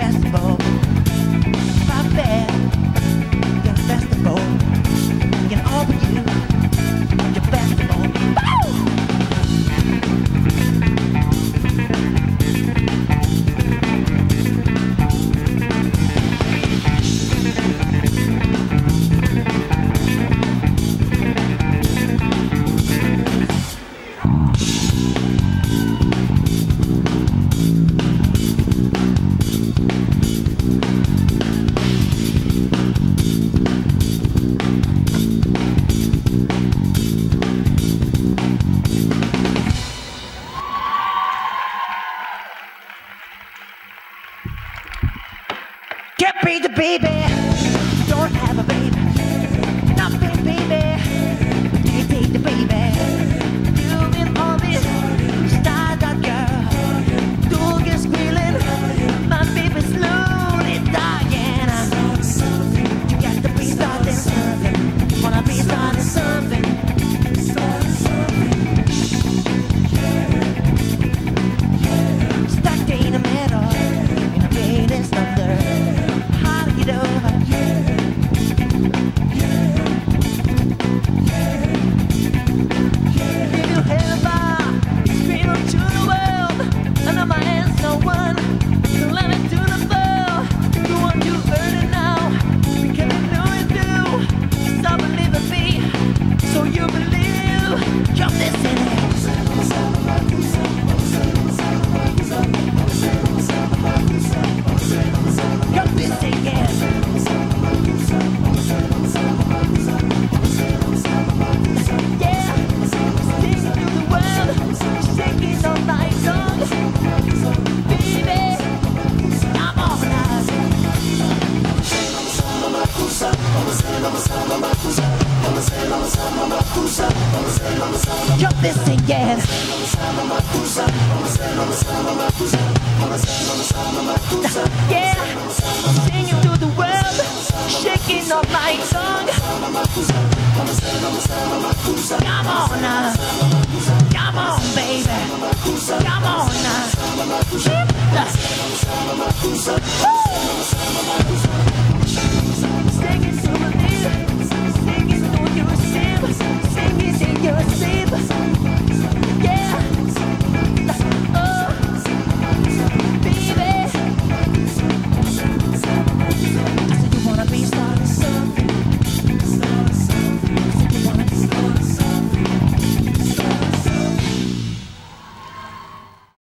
festival. My bad, your festival. You can open you, your festival. Woo! Baby, don't have a baby. Nothing, baby. Can't take the baby. You've been all this star that girl. Dog is squealing. My baby's slowly dying. You got to be starting something. Wanna be starting something. Stuck in the middle. In a pain is thunder. Jump this thing, yeah. Yeah, singing through the world, shaking up my tongue. Come on now, come on, baby, come on now.